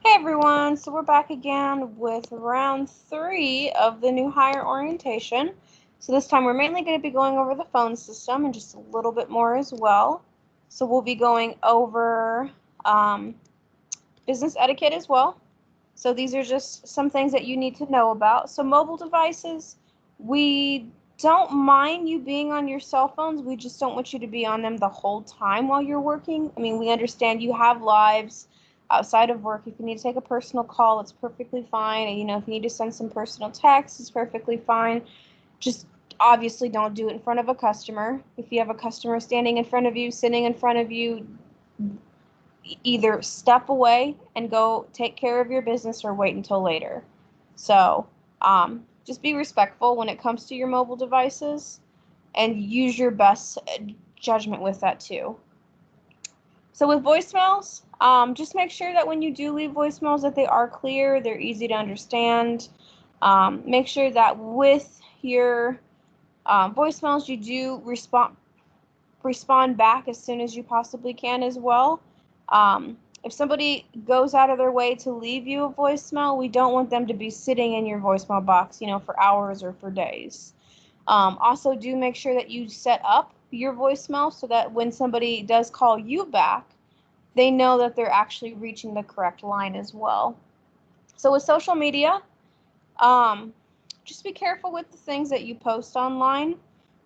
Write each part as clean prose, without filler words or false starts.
Hey everyone, so we're back again with round 3 of the new hire orientation. So this time we're mainly going to be going over the phone system and just a little bit more as well. So we'll be going over um, business etiquette as well. So these are just some things that you need to know about. So mobile devices, we don't mind you being on your cell phones. We just don't want you to be on them the whole time while you're working. I mean, we understand you have lives outside of work. If you need to take a personal call, it's perfectly fine. And, if you need to send some personal texts, it's perfectly fine. Just obviously don't do it in front of a customer. If you have a customer standing in front of you, sitting in front of you, either step away and go take care of your business or wait until later. So just be respectful when it comes to your mobile devices and use your best judgment with that too. So with voicemails, just make sure that when you do leave voicemails that they are clear, they're easy to understand. Make sure that with your voicemails you do respond back as soon as you possibly can as well. If somebody goes out of their way to leave you a voicemail, we don't want them to be sitting in your voicemail box, for hours or for days. Also, do make sure that you set up your voicemail so that when somebody does call you back, they know that they're actually reaching the correct line as well. So with social media, um, just be careful with the things that you post online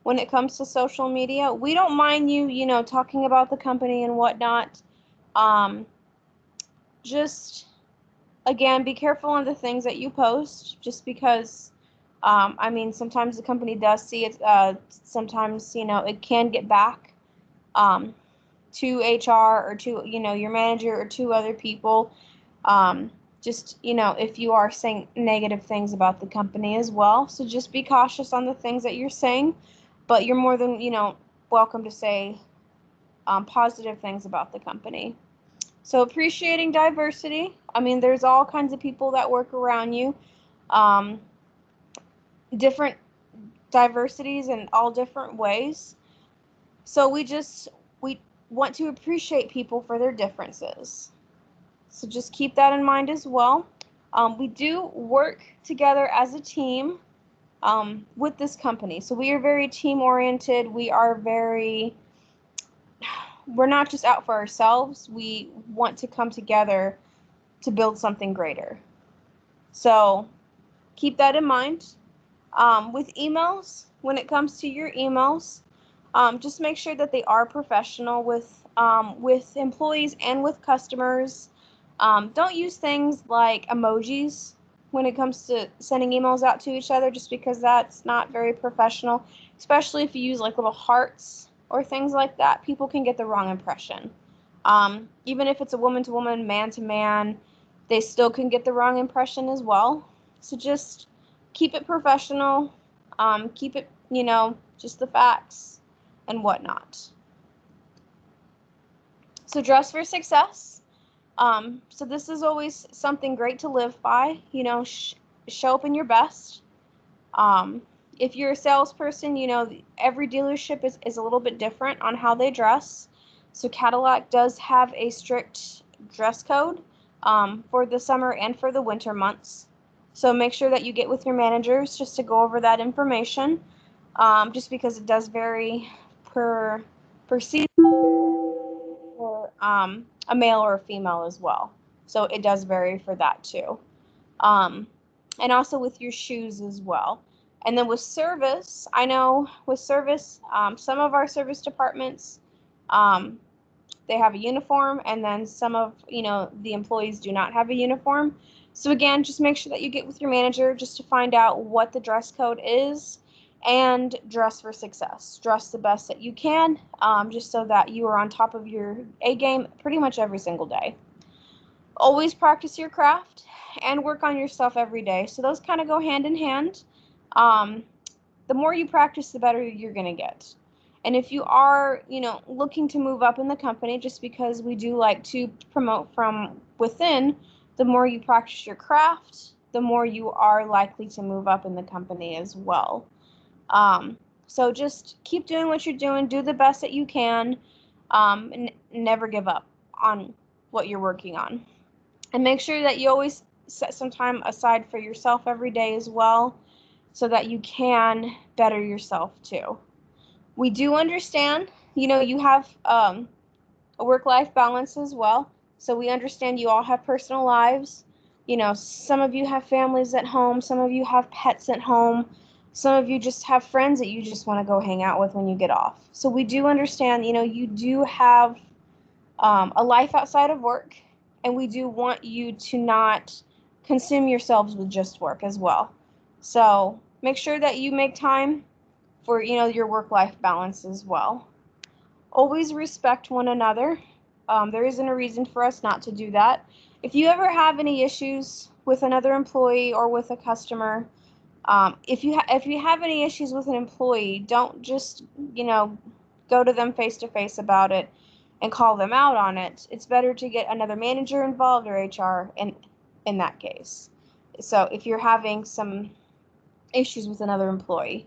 when it comes to social media. We don't mind you, talking about the company and whatnot. Um, just again, be careful on the things that you post, just because. I mean, sometimes the company does see it. Sometimes, it can get back um, to HR or to, your manager or to other people. Um, just, if you are saying negative things about the company as well. So just be cautious on the things that you're saying, but you're more than, welcome to say positive things about the company. So appreciating diversity. I mean, there's all kinds of people that work around you, um, different diversities in all different ways. So we want to appreciate people for their differences. So just keep that in mind as well. We do work together as a team with this company. So we are very team oriented. We're not just out for ourselves. We want to come together to build something greater. So keep that in mind. With emails, when it comes to your emails, just make sure that they are professional with employees and with customers. Don't use things like emojis when it comes to sending emails out to each other, just because that's not very professional, especially if you use like little hearts or things like that. People can get the wrong impression. Even if it's a woman to woman, man to man, they still can get the wrong impression as well. So just keep it professional, keep it, just the facts and whatnot. So dress for success. So this is always something great to live by. Show up in your best. Um, if you're a salesperson, every dealership is a little bit different on how they dress. So Cadillac does have a strict dress code for the summer and for the winter months. So make sure that you get with your managers just to go over that information, just because it does vary per season for a male or a female as well. So it does vary for that too. Um, and also with your shoes as well. And then with service, I know with service, some of our service departments, um, they have a uniform, and then some of the employees do not have a uniform. So again, just make sure that you get with your manager just to find out what the dress code is, and dress for success. Dress the best that you can, just so that you are on top of your A game pretty much every single day. Always practice your craft and work on yourself every day. So those kind of go hand in hand. Um, the more you practice, the better you're going to get. And if you are, looking to move up in the company, just because we do like to promote from within, the more you practice your craft, the more you are likely to move up in the company as well. So just keep doing what you're doing, do the best that you can, and never give up on what you're working on. And make sure that you always set some time aside for yourself every day as well, so that you can better yourself too. We do understand, you have a work-life balance as well. So we understand you all have personal lives. Some of you have families at home, some of you have pets at home, some of you just have friends that you just want to go hang out with when you get off. So we do understand, you do have a life outside of work, and we do want you to not consume yourselves with just work as well. So make sure that you make time for, your work-life balance as well. Always respect one another. There isn't a reason for us not to do that. If you ever have any issues with another employee or with a customer, if you have any issues with an employee, don't just, go to them face to face about it and call them out on it. It's better to get another manager involved or HR in that case. So if you're having some issues with another employee,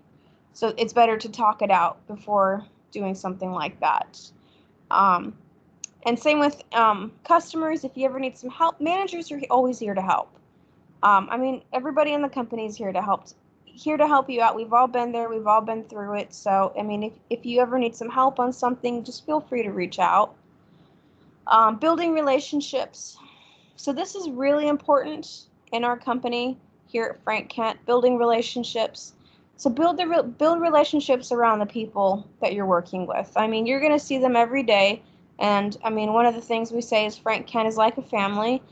so it's better to talk it out before doing something like that. And same with customers. If you ever need some help, managers are always here to help. Everybody in the company is here to help you out. We've all been there. We've all been through it. So, if you ever need some help on something, just feel free to reach out. Building relationships. So this is really important in our company here at Frank Kent, building relationships. So build relationships around the people that you're working with. You're going to see them every day. And one of the things we say is Frank Kent is like a family.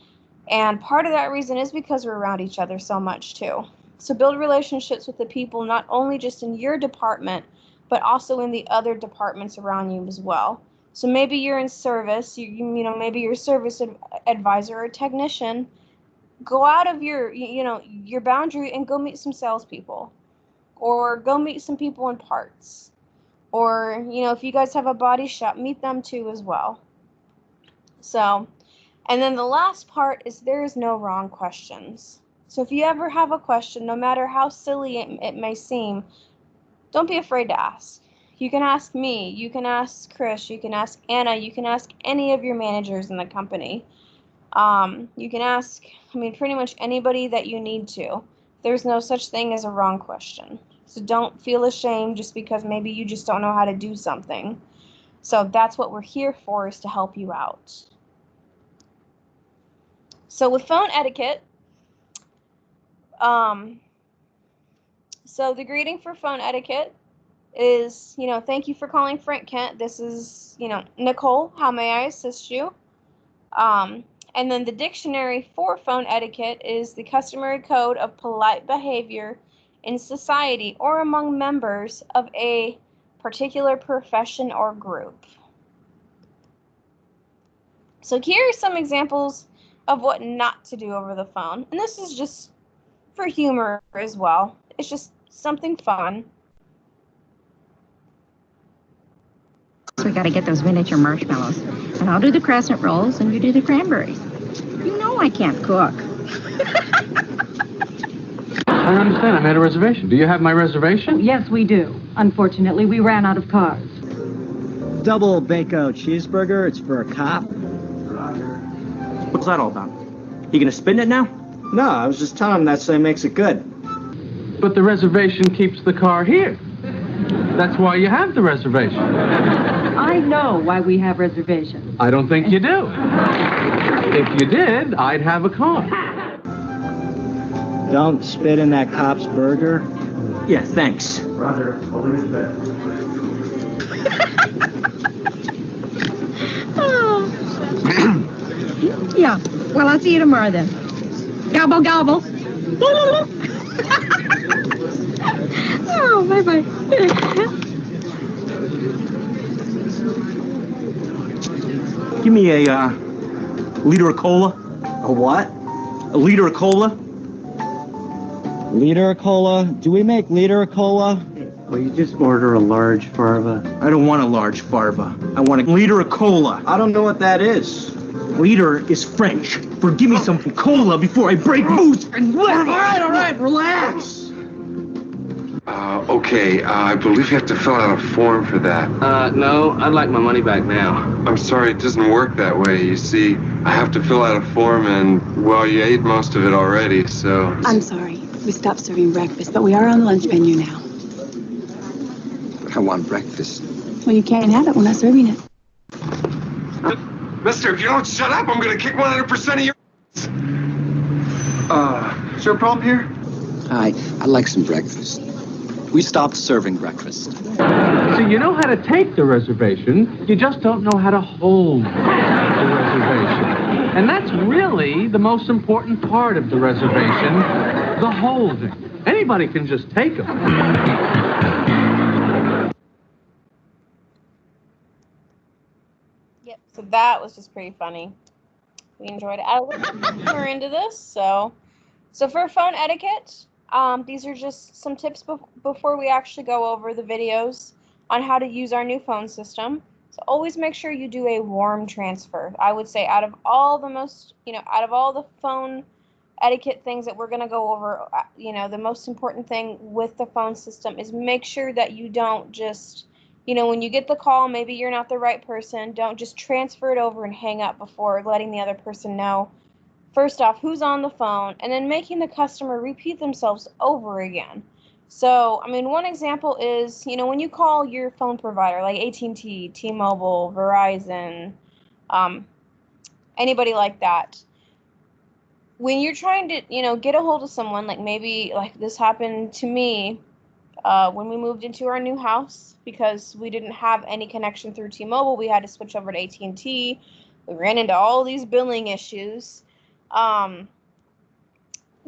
And part of that reason is because we're around each other so much too. So build relationships with the people, not only just in your department, but also in the other departments around you as well. So maybe you're in service, maybe you're a service advisor or technician. Go out of your boundary and go meet some salespeople, or go meet some people in parts. Or, if you guys have a body shop, meet them too as well. So, and then the last part is there is no wrong questions. So if you ever have a question, no matter how silly it may seem, don't be afraid to ask. You can ask me, you can ask Chris, you can ask Anna, you can ask any of your managers in the company. You can ask, pretty much anybody that you need to. There's no such thing as a wrong question. So don't feel ashamed just because maybe you just don't know how to do something. So that's what we're here for, is to help you out. So with phone etiquette, so the greeting for phone etiquette is, thank you for calling Frank Kent. This is, Nicole. How may I assist you? And then the dictionary for phone etiquette is the customary code of polite behavior in society or among members of a particular profession or group. So here are some examples of what not to do over the phone. And this is just for humor as well. It's just something fun. We got to get those miniature marshmallows. And I'll do the crescent rolls and you do the cranberries. You know I can't cook. I understand. I made a reservation. Do you have my reservation? Yes, we do. Unfortunately, we ran out of cars. Double Bacon cheeseburger. It's for a cop. What's that all about? You gonna spin it now? No, I was just telling him that's what makes it good. But the reservation keeps the car here. That's why you have the reservation. I know why we have reservations. I don't think you do. If you did, I'd have a car. Don't spit in that cop's burger. Yeah, thanks. Roger, Elizabeth. Oh. Yeah, well, I'll see you tomorrow then. Gobble, gobble. Oh, bye-bye. Give me a liter of cola. A what? A liter of cola. Liter of cola? Do we make liter of cola? Well, you just order a large farva. I don't want a large farva. I want a liter of cola. I don't know what that is. Liter is French for give me some cola before I break loose and live. All right, relax. Okay, I believe you have to fill out a form for that. No, I'd like my money back now. I'm sorry, it doesn't work that way. You see, I have to fill out a form and, well, you ate most of it already, so... I'm sorry. We stopped serving breakfast, but we are on the lunch menu now. I want breakfast. Well, you can't have it. We're not serving it. Mister, if you don't shut up, I'm gonna kick 100% of your... Is there a problem here? Hi, I'd like some breakfast. We stopped serving breakfast. So you know how to take the reservation, you just don't know how to hold the reservation. And that's really the most important part of the reservation, the holding. Anybody can just take them. Yep, so that was just pretty funny. We enjoyed it. We're into this, so for phone etiquette, these are just some tips before we actually go over the videos on how to use our new phone system. So always make sure you do a warm transfer. I would say out of all the phone etiquette things that we're going to go over, the most important thing with the phone system is make sure that you don't just, when you get the call, maybe you're not the right person, don't just transfer it over and hang up before letting the other person know, first off, who's on the phone, and then making the customer repeat themselves over again. So, one example is, when you call your phone provider, like AT&T, T-Mobile, Verizon, anybody like that, when you're trying to, get a hold of someone, like maybe like this happened to me when we moved into our new house, because we didn't have any connection through T-Mobile, we had to switch over to AT&T. We ran into all these billing issues.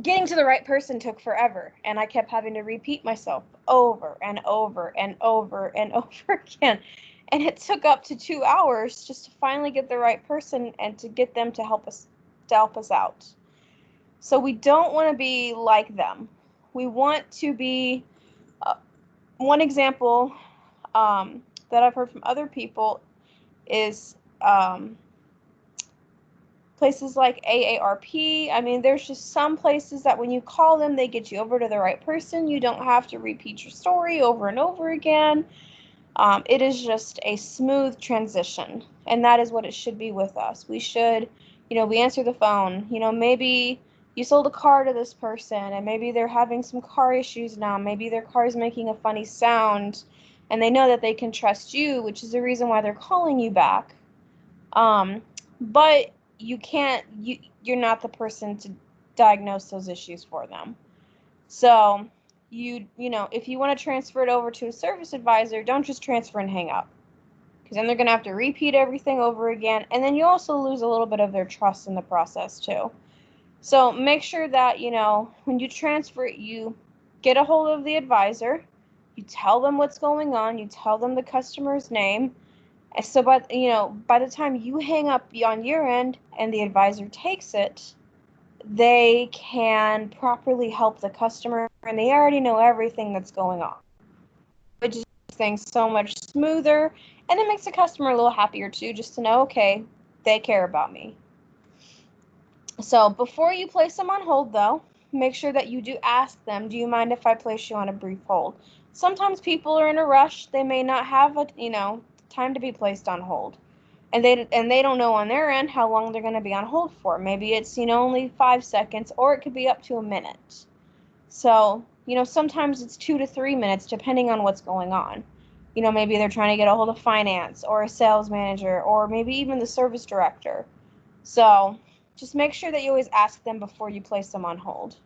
Getting to the right person took forever, and I kept having to repeat myself over and over and over and over again. And it took up to 2 hours just to finally get the right person and to get them to help us out. So we don't want to be like them. We want to be, one example that I've heard from other people is places like AARP. There's just some places that when you call them, they get you over to the right person. You don't have to repeat your story over and over again. It is just a smooth transition, and that is what it should be with us. We should, we answer the phone. Maybe you sold a car to this person, and maybe they're having some car issues now. Maybe their car is making a funny sound, and they know that they can trust you, which is the reason why they're calling you back. But you're not the person to diagnose those issues for them. So if you want to transfer it over to a service advisor, don't just transfer and hang up, because then they're going to have to repeat everything over again, and then you also lose a little bit of their trust in the process too. So make sure that, when you transfer it, you get a hold of the advisor, you tell them what's going on, you tell them the customer's name. So by the time you hang up on your end and the advisor takes it, they can properly help the customer, and they already know everything that's going on, which makes things so much smoother, and it makes the customer a little happier too, just to know, okay, they care about me. So before you place them on hold, though, make sure that you do ask them, do you mind if I place you on a brief hold? Sometimes people are in a rush. They may not have time to be placed on hold, and they don't know on their end how long they're going to be on hold for. Maybe it's only 5 seconds, or it could be up to a minute. So sometimes it's 2 to 3 minutes depending on what's going on. Maybe they're trying to get a hold of finance or a sales manager, or maybe even the service director. So just make sure that you always ask them before you place them on hold.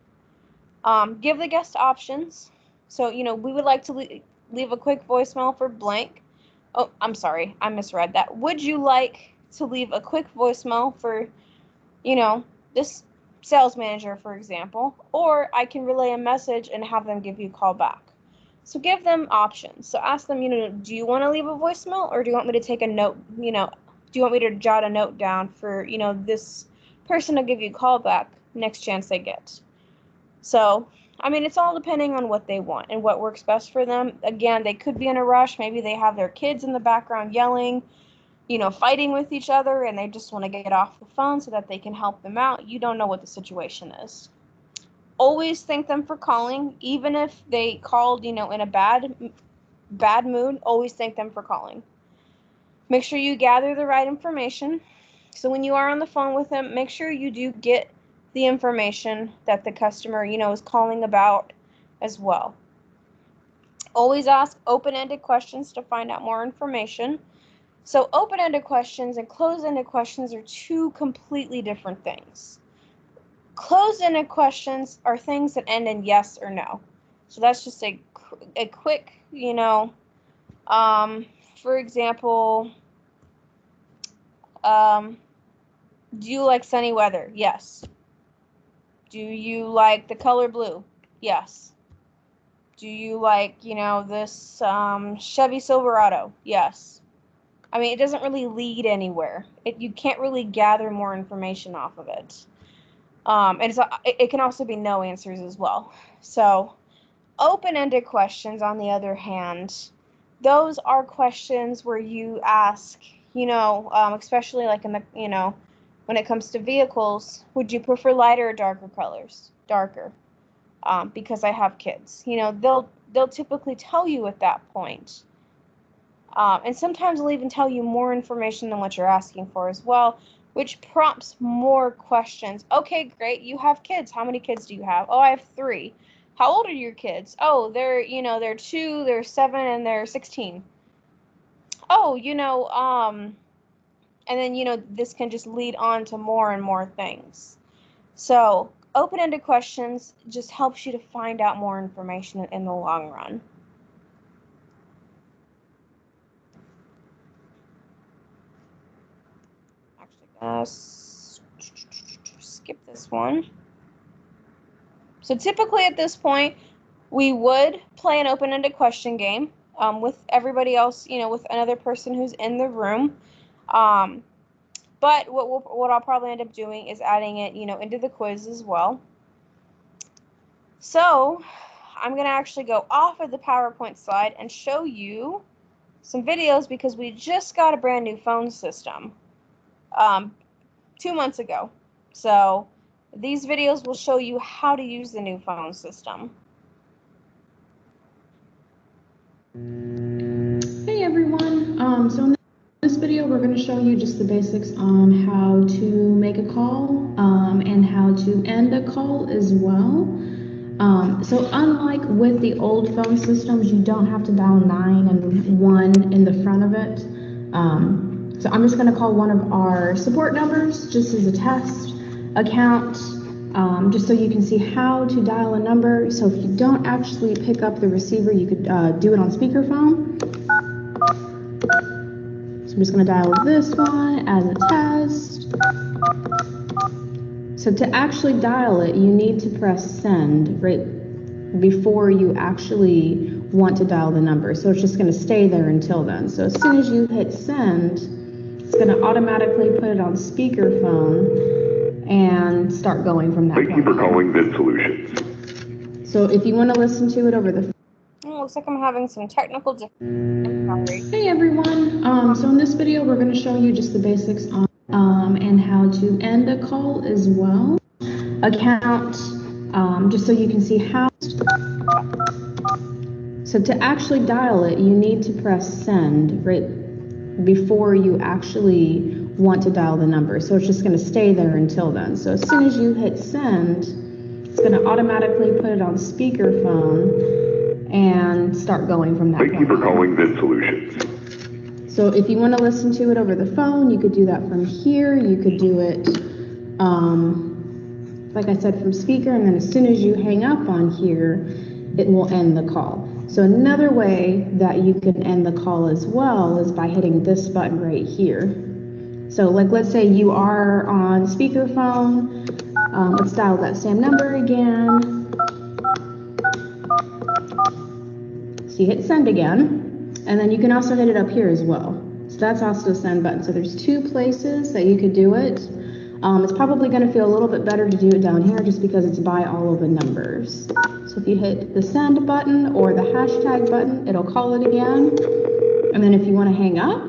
Give the guest options. So we would like to leave a quick voicemail for blank. Oh, I'm sorry, I misread that. Would you like to leave a quick voicemail for, this sales manager, for example, or I can relay a message and have them give you a call back? So give them options. So ask them, do you want to leave a voicemail, or do you want me to take a note, do you want me to jot a note down for, this person to give you a call back next chance they get? So it's all depending on what they want and what works best for them. Again, they could be in a rush. Maybe they have their kids in the background yelling, fighting with each other, and they just want to get off the phone so that they can help them out. You don't know what the situation is. always thank them for calling, even if they called, in a bad mood. Always thank them for calling. Make sure you gather the right information. So when you are on the phone with them, make sure you do get the information that the customer, is calling about as well. Always ask open-ended questions to find out more information. So open-ended questions and closed-ended questions are two completely different things. Closed-ended questions are things that end in yes or no. So that's just a quick, for example, do you like sunny weather? Yes. Do you like the color blue? Yes. Do you like, this Chevy Silverado? Yes. I mean, it doesn't really lead anywhere. You can't really gather more information off of it. And it can also be no answers as well. So open-ended questions, on the other hand, those are questions where you ask, especially like in the, when it comes to vehicles, would you prefer lighter or darker colors? Darker. Because I have kids. They'll typically tell you at that point. And sometimes they'll even tell you more information than what you're asking for as well, which prompts more questions. Okay, great. You have kids. How many kids do you have? Oh, I have 3. How old are your kids? Oh, they're 2, they're 7, and they're 16. Oh, and then, this can just lead on to more and more things. So open-ended questions just helps you to find out more information in the long run. Skip this one. So typically at this point, we would play an open-ended question game with everybody else, with another person who's in the room. But what I'll probably end up doing is adding it, into the quiz as well. So I'm going to actually go off of the PowerPoint slide and show you some videos because we just got a brand new phone system 2 months ago. So these videos will show you how to use the new phone system. Hey everyone, so in this video we're going to show you just the basics on how to make a call and how to end a call as well. So unlike with the old phone systems, you don't have to dial 9 and 1 in the front of it. So I'm just going to call one of our support numbers just as a test account, just so you can see how to dial a number. So if you don't actually pick up the receiver, you could do it on speakerphone. So I'm just going to dial this one as a test. So to actually dial it, you need to press send right before you actually want to dial the number. So it's just going to stay there until then. So as soon as you hit send, it's going to automatically put it on speakerphone and start going from that point. Thank you for calling Vid Solutions. So if you want to listen to it over the phone. It looks like I'm having some technical difficulties. Hey everyone, so in this video we're going to show you just the basics on and how to end a call as well. Account, just so you can see how. So to actually dial it, you need to press send right before you actually want to dial the number. So it's just going to stay there until then. So as soon as you hit send, it's going to automatically put it on speakerphone and start going from that point. Thank you for calling Vid Solutions. So if you want to listen to it over the phone, you could do that from here. You could do it, like I said, from speaker, and then as soon as you hang up on here, it will end the call. So another way that you can end the call as well is by hitting this button right here. So like, let's say you are on speakerphone. Let's dial that same number again. So you hit send again, and then you can also hit it up here as well. So that's also a send button. So there's 2 places that you could do it. It's probably going to feel a little bit better to do it down here just because it's by all of the numbers. So if you hit the send button or the hashtag button, it'll call it again. And then if you want to hang up,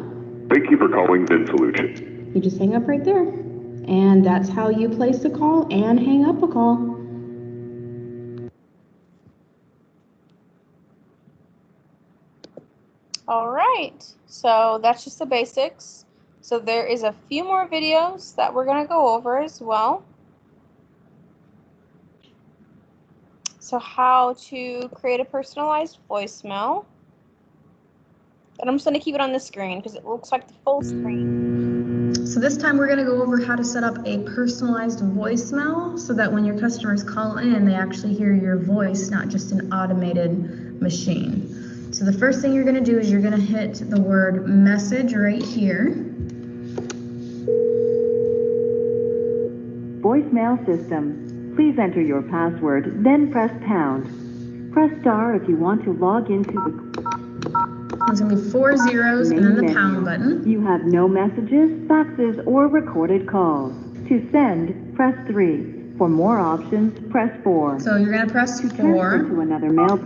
thank you for calling Vid Solutions. You just hang up right there. And that's how you place a call and hang up a call. All right, so that's just the basics. So there is a few more videos that we're going to go over as well. So how to create a personalized voicemail. And I'm just going to keep it on the screen because it looks like the full screen. So this time we're going to go over how to set up a personalized voicemail so that when your customers call in, they actually hear your voice, not just an automated machine. So the first thing you're going to do is you're going to hit the word message right here. Voicemail system. Please enter your password, then press pound. Press star if you want to log into the... There's going to be 4 zeros and then the pound button. You have no messages, faxes, or recorded calls. To send, press 3. For more options, press 4. So you're going to press 4. To another mail.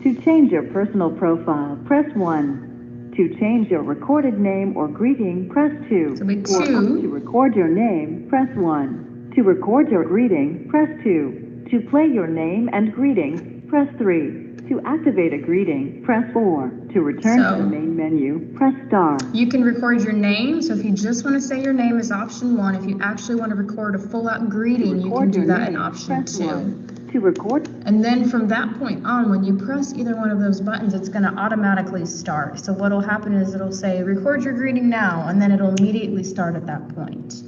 To change your personal profile, press 1. To change your recorded name or greeting, press 2. So be 2. To record your name, press 1. To record your greeting, press 2. To play your name and greeting, press 3. To activate a greeting, press 4. To return to the main menu, press star. You can record your name. So if you just want to say your name is option 1. If you actually want to record a full-out greeting, you can do that in option 2. To record. And then from that point on, when you press either one of those buttons, it's going to automatically start. So what will happen is it'll say, record your greeting now, and then it'll immediately start at that point.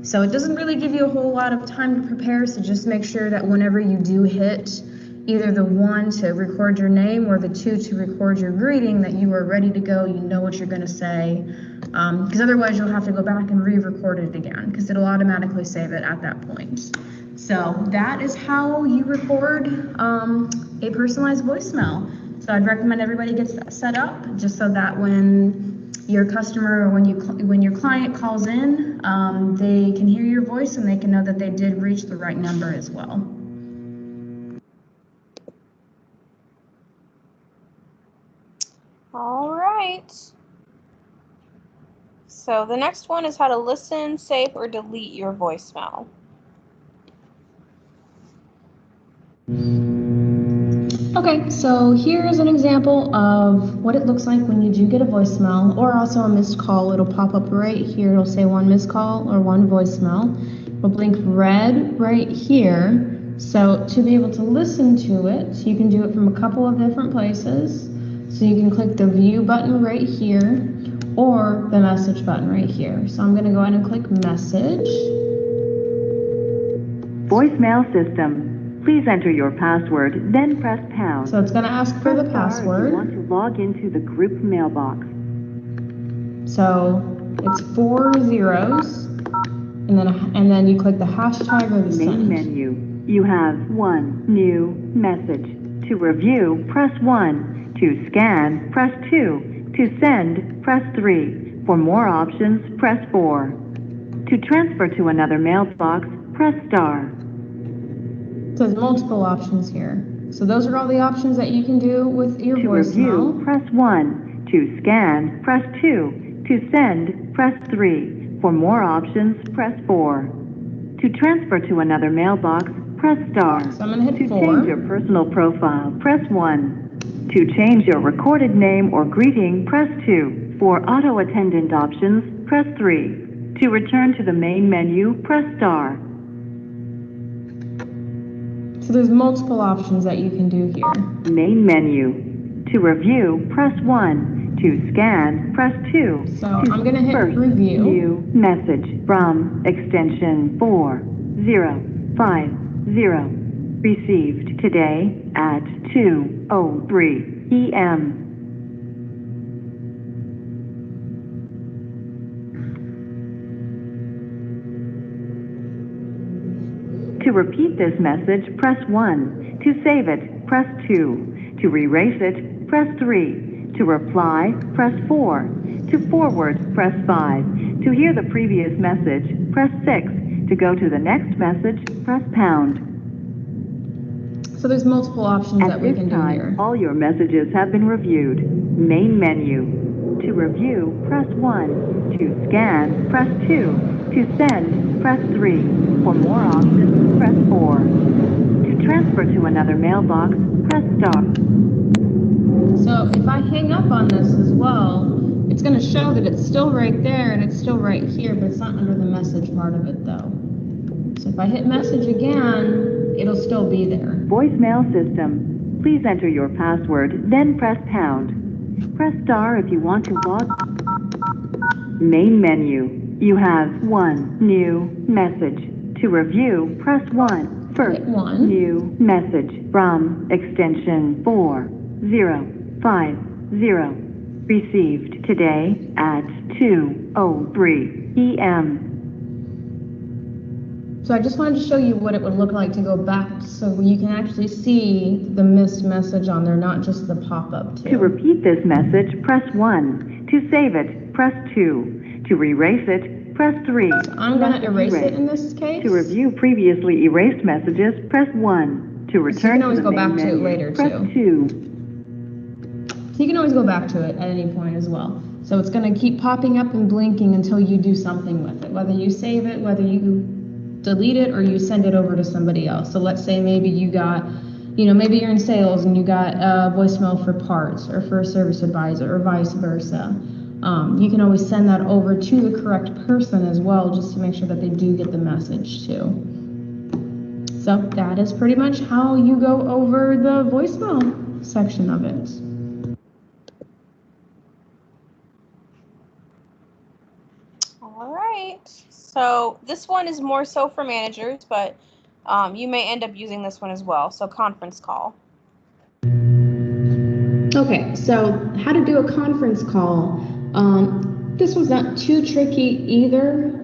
So it doesn't really give you a whole lot of time to prepare, so just make sure that whenever you do hit either the 1 to record your name or the 2 to record your greeting, that you are ready to go, you know what you're going to say, because otherwise you'll have to go back and re-record it again, because it'll automatically save it at that point. So that is how you record a personalized voicemail. So I'd recommend everybody gets that set up, just so that when your customer or when your client calls in, they can hear your voice and they can know that they did reach the right number as well. All right. So the next one is how to listen, save, or delete your voicemail. Okay, so here's an example of what it looks like when you do get a voicemail or also a missed call. It'll pop up right here. It'll say 1 missed call or 1 voicemail. It'll blink red right here. So to be able to listen to it, you can do it from a couple of different places. So you can click the view button right here or the message button right here. So I'm going to go ahead and click message. Voicemail system. Please enter your password, then press pound. So it's going to ask for the password. If you want to log into the group mailbox. So it's 4 zeros, and then you click the hashtag or the send. Main menu. You have 1 new message. To review, press 1. To scan, press 2. To send, press 3. For more options, press 4. To transfer to another mailbox, press star. So there's multiple options here. So those are all the options that you can do with your voicemail. To review, press 1. To scan, press 2. To send, press 3. For more options, press 4. To transfer to another mailbox, press star. So I'm going to hit 4. To change your personal profile, press 1. To change your recorded name or greeting, press 2. For auto attendant options, press 3. To return to the main menu, press star. So there's multiple options that you can do here. Main menu. To review, press 1. To scan, press 2. So I'm going to hit review. New message from extension 4050. Received today at 2:03 p.m. To repeat this message, press 1. To save it, press 2. To erase it, press 3. To reply, press 4. To forward, press 5. To hear the previous message, press 6. To go to the next message, press pound. So there's multiple options that we can do here. All your messages have been reviewed. Main menu. To review, press 1. To scan, press 2. To send, press 3. For more options, press 4. To transfer to another mailbox, press star. So So if I hang up on this as well, it's going to show that it's still right there and it's still right here, but it's not under the message part of it though. So if I hit message again, it'll still be there. Voicemail system. Please enter your password, then press pound. Press star if you want to log. Main menu. You have one new message. To review, press 1. First new message from extension 4050. Received today at 2:03 p.m. So I just wanted to show you what it would look like to go back so you can actually see the missed message on there, not just the pop-up too. To repeat this message, press 1. To save it, press 2. To erase it, press 3. So I'm going to erase it in this case. To review previously erased messages, press 1. To return so you can always to the go back main to it menu, later press too. 2. So you can always go back to it at any point as well. So it's going to keep popping up and blinking until you do something with it, whether you save it, whether you delete it, or you send it over to somebody else. So let's say maybe you got, maybe you're in sales and you got a voicemail for parts or for a service advisor or vice versa. You can always send that over to the correct person as well, just to make sure that they do get the message too. So that is pretty much how you go over the voicemail section of it. All right. So this one is more so for managers, but you may end up using this one as well. So conference call. Okay, so how to do a conference call. This one's not too tricky either.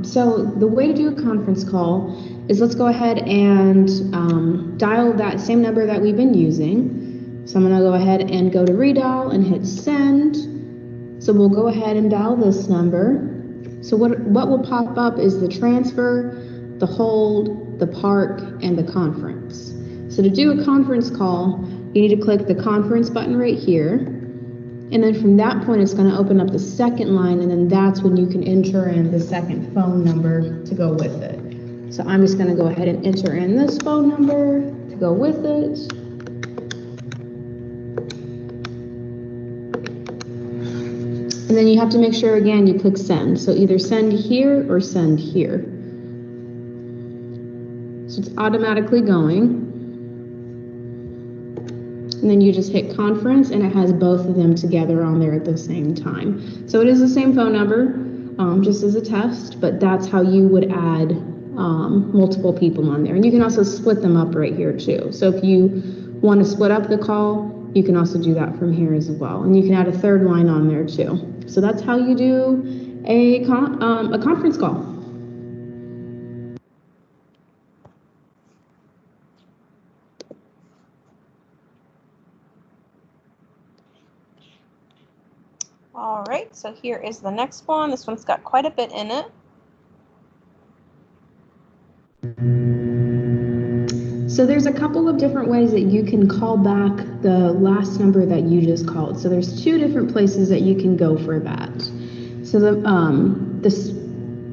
So the way to do a conference call is let's go ahead and dial that same number that we've been using. So I'm going to go ahead and go to redial and hit send. So we'll go ahead and dial this number. So what will pop up is the transfer, the hold, the park, and the conference. So to do a conference call, you need to click the conference button right here. And then from that point, it's going to open up the second line, and then that's when you can enter in the second phone number to go with it. So I'm just going to go ahead and enter in this phone number to go with it. And then you have to make sure, again, you click send. So either send here or send here. So it's automatically going. And then you just hit conference, and it has both of them together on there at the same time. So it is the same phone number, just as a test, but that's how you would add multiple people on there. And you can also split them up right here too. So if you want to split up the call, you can also do that from here as well. And you can add a third line on there too. So that's how you do a conference call. All right, so here is the next one. This one's got quite a bit in it. So there's a couple of different ways that you can call back the last number that you just called. So there's two different places that you can go for that. So the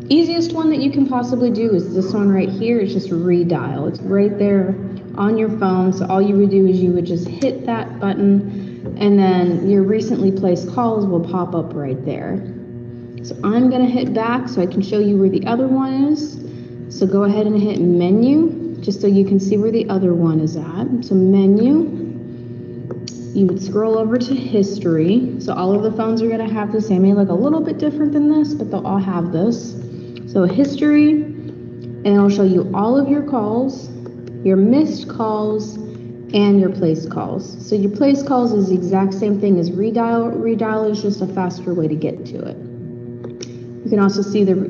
easiest one that you can possibly do is this one right here. It's just redial. It's right there on your phone. So all you would do is you would just hit that button, and then your recently placed calls will pop up right there. So I'm going to hit back so I can show you where the other one is. So go ahead and hit menu, just so you can see where the other one is at. So menu, you would scroll over to history. So all of the phones are going to have the same. They look a little bit different than this, but they'll all have this. So history, and it'll show you all of your calls, your missed calls, and your placed calls. So your placed calls is the exact same thing as redial. Redial is just a faster way to get to it. You can also see the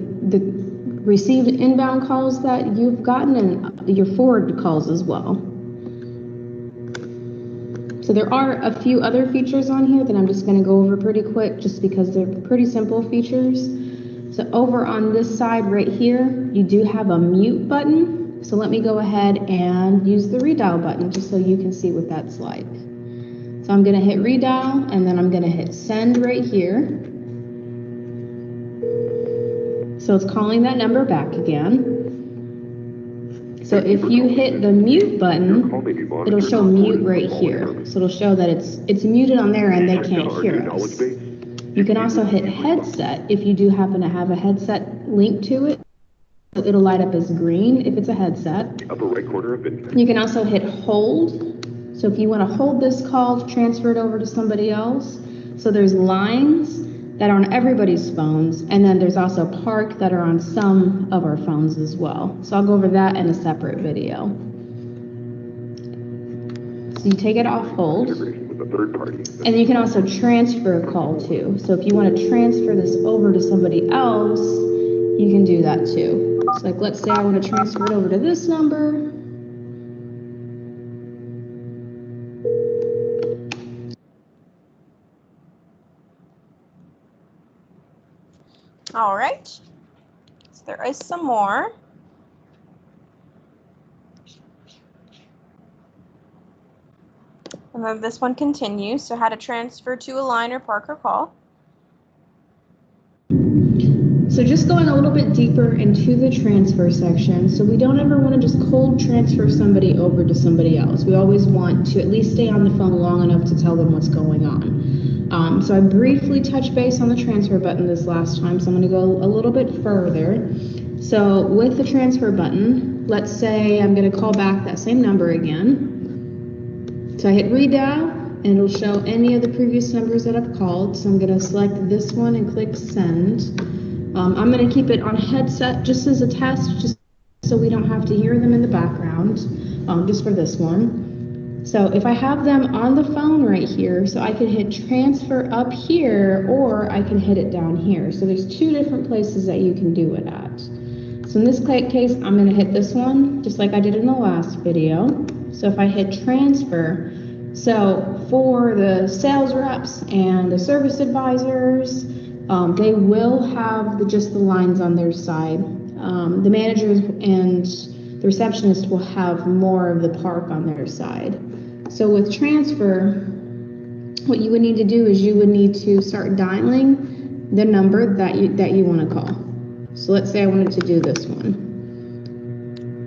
received inbound calls that you've gotten and your forward calls as well. So there are a few other features on here that I'm just going to go over pretty quick just because they're pretty simple features. So over on this side right here, you do have a mute button. So let me go ahead and use the redial button just so you can see what that's like. So I'm going to hit redial, and then I'm going to hit send right here. So it's calling that number back again. So if you hit the mute button, it'll show mute right here. So it'll show that it's muted on there and they can't hear us. You can also hit headset if you do happen to have a headset linked to it. It'll light up as green if it's a headset. Upper right corner of it. You can also hit hold. So if you want to hold this call, transfer it over to somebody else. So there's lines that are on everybody's phones, and then there's also park that are on some of our phones as well. So I'll go over that in a separate video. So you take it off hold, With a third party. and then you can also transfer a call too. So if you want to transfer this over to somebody else, you can do that too. So like, let's say I want to transfer it over to this number. All right, so there is some more. And then this one continues, so how to transfer to a line or park or call. So just going a little bit deeper into the transfer section, so we don't ever want to just cold transfer somebody over to somebody else. We always want to at least stay on the phone long enough to tell them what's going on. So I briefly touched base on the transfer button this last time, so I'm going to go a little bit further. So with the transfer button, let's say I'm going to call back that same number again. So I hit redial, and it'll show any of the previous numbers that I've called. So I'm going to select this one and click send. I'm going to keep it on headset just as a test, just so we don't have to hear them in the background, just for this one. So if I have them on the phone right here, so I can hit transfer up here, or I can hit it down here. So there's two different places that you can do it at. So in this case, I'm going to hit this one, just like I did in the last video. So if I hit transfer, so for the sales reps and the service advisors, they will have just the lines on their side. The managers and the receptionist will have more of the park on their side. So with transfer, what you would need to do is you would need to start dialing the number that you want to call. So let's say I wanted to do this one.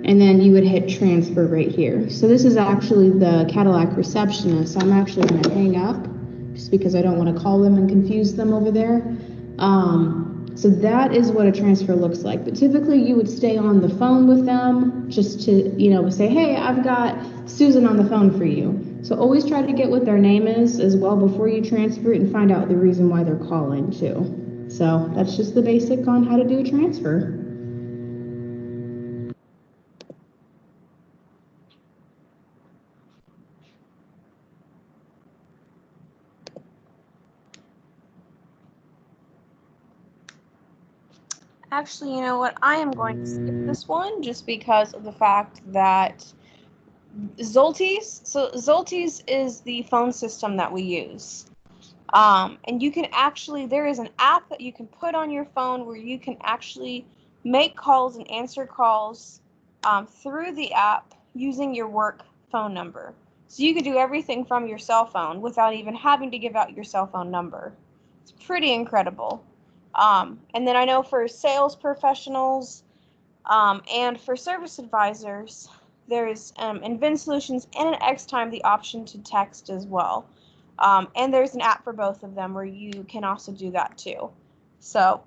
And then you would hit transfer right here. So this is actually the Cadillac receptionist. So I'm actually going to hang up just because I don't want to call them and confuse them over there. So that is what a transfer looks like. But typically you would stay on the phone with them just to, say, hey, I've got Susan on the phone for you. So always try to get what their name is as well before you transfer it and find out the reason why they're calling too. So that's just the basic on how to do a transfer. Actually, you know what? I am going to skip this one just because of the fact that Zolteez, so Zolteez is the phone system that we use. And you can actually, there is an app that you can put on your phone where you can actually make calls and answer calls through the app using your work phone number. So you could do everything from your cell phone without even having to give out your cell phone number. It's pretty incredible. And then I know for sales professionals and for service advisors, there's in VinSolutions and in Xtime the option to text as well. And there's an app for both of them where you can also do that too. So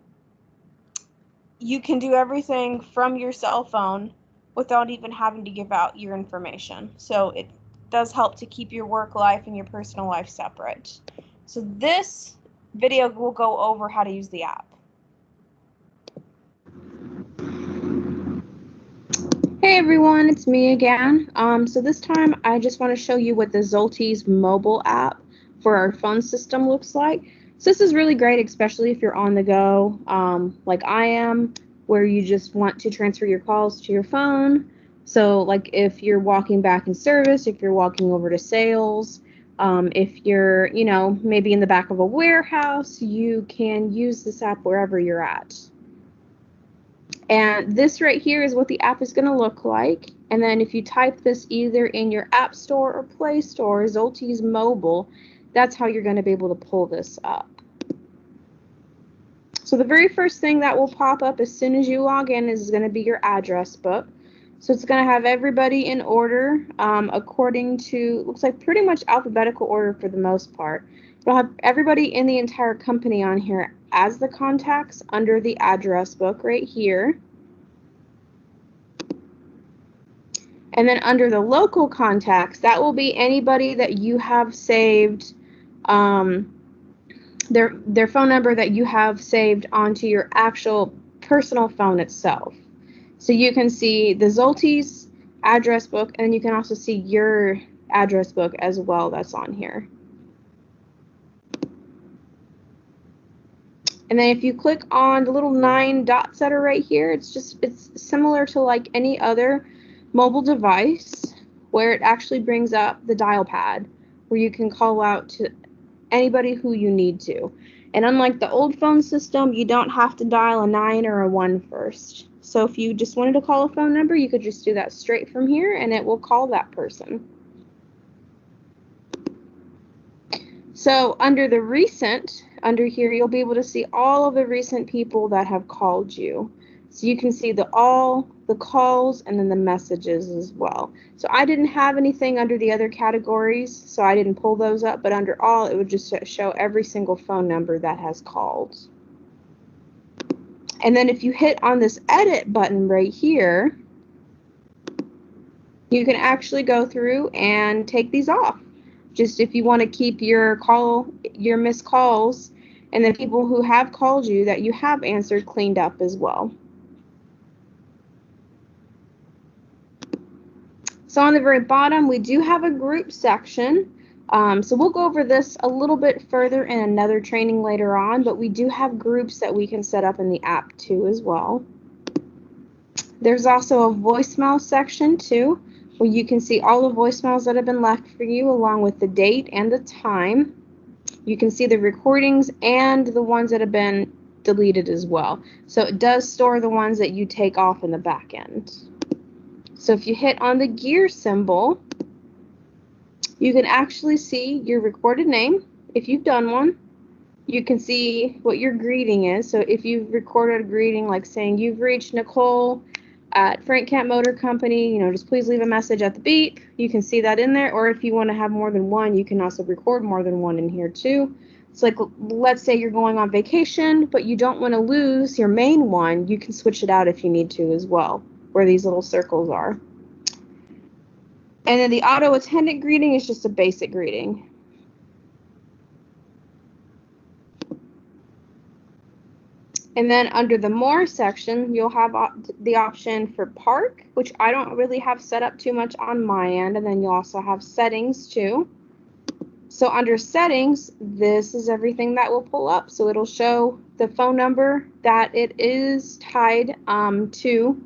you can do everything from your cell phone without even having to give out your information. So it does help to keep your work life and your personal life separate. So this video will go over how to use the app. Hey everyone, it's me again. So this time I just want to show you what the Zolteez mobile app for our phone system looks like. So this is really great, especially if you're on the go, like I am, where you just want to transfer your calls to your phone. So like if you're walking back in service, if you're walking over to sales, if you're, maybe in the back of a warehouse, you can use this app wherever you're at. And this right here is what the app is going to look like. And then if you type this either in your App Store or Play Store, Zolteez Mobile, that's how you're going to be able to pull this up. So the very first thing that will pop up as soon as you log in is going to be your address book. So it's going to have everybody in order according to, looks like pretty much alphabetical order for the most part. It'll have everybody in the entire company on here as the contacts under the address book right here. And then under the local contacts, that will be anybody that you have saved, their phone number that you have saved onto your actual personal phone itself. So you can see the Zoltis address book, and you can also see your address book as well that's on here. And then if you click on the little 9 dots that are right here, it's similar to like any other mobile device where it actually brings up the dial pad where you can call out to anybody who you need to. And unlike the old phone system, you don't have to dial a 9 or a 1 first. So if you just wanted to call a phone number, you could just do that straight from here and it will call that person. So under the recent, under here, you'll be able to see all of the recent people that have called you. So you can see all the calls and then the messages as well. So I didn't have anything under the other categories, so I didn't pull those up, but under all, it would just show every single phone number that has called. And then if you hit on this edit button right here, you can actually go through and take these off. Just if you want to keep your missed calls and the people who have called you that you have answered cleaned up as well. So on the very bottom, we do have a group section. So we'll go over this a little bit further in another training later on, but we do have groups that we can set up in the app too as well. There's also a voicemail section too, where you can see all the voicemails that have been left for you along with the date and the time. You can see the recordings and the ones that have been deleted as well. So it does store the ones that you take off in the back end. So if you hit on the gear symbol, you can actually see your recorded name if you've done one. You can see what your greeting is. So if you've recorded a greeting like saying you've reached Nicole at Frank Camp Motor Company, just please leave a message at the beep. You can see that in there. Or if you want to have more than one, you can also record more than one in here too. It's like, let's say you're going on vacation, but you don't want to lose your main one. You can switch it out if you need to as well, where these little circles are. And then the auto attendant greeting is just a basic greeting. And then under the more section, you'll have the option for park, which I don't really have set up too much on my end. And then you also have settings too. So under settings, this is everything that will pull up. So it'll show the phone number that it is tied to.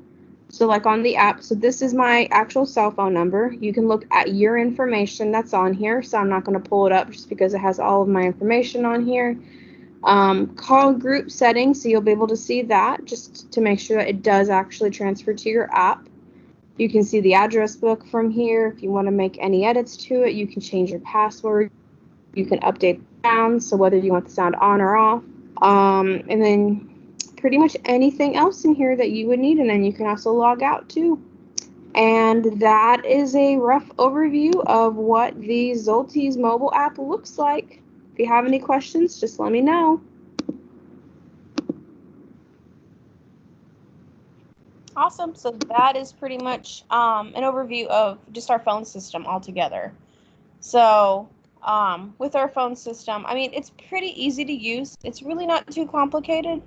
So like on the app, so this is my actual cell phone number. You can look at your information that's on here. So I'm not going to pull it up just because it has all of my information on here. Call group settings, so you'll be able to see that just to make sure that it does actually transfer to your app. You can see the address book from here. If you want to make any edits to it, you can change your password. You can update the sound, so whether you want the sound on or off. And then pretty much anything else in here that you would need, and then you can also log out too. And that is a rough overview of what the Zoltis mobile app looks like. If you have any questions, just let me know. Awesome. So that is pretty much an overview of just our phone system altogether. So with our phone system, I mean, it's pretty easy to use. It's really not too complicated.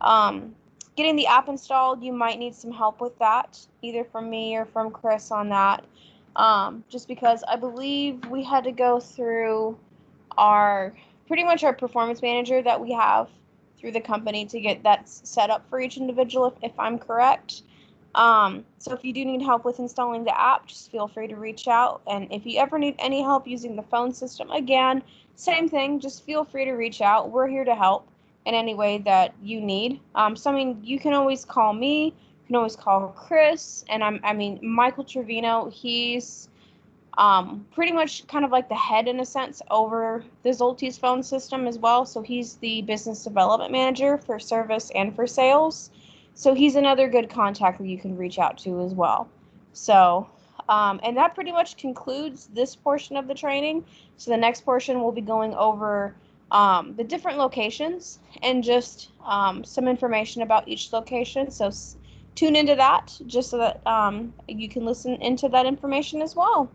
Getting the app installed, you might need some help with that, either from me or from Chris on that. Just because I believe we had to go through pretty much our performance manager that we have through the company to get that set up for each individual, if I'm correct. So if you do need help with installing the app, just feel free to reach out. And if you ever need any help using the phone system, again, same thing, just feel free to reach out. We're here to help in any way that you need. So I mean, you can always call me, you can always call Chris, and I mean, Michael Trevino, he's pretty much kind of like the head in a sense over the Zoltis phone system as well. So he's the business development manager for service and for sales. So he's another good contact that you can reach out to as well. So, and that pretty much concludes this portion of the training. So the next portion we'll be going over the different locations and just some information about each location. So tune into that just so that you can listen into that information as well.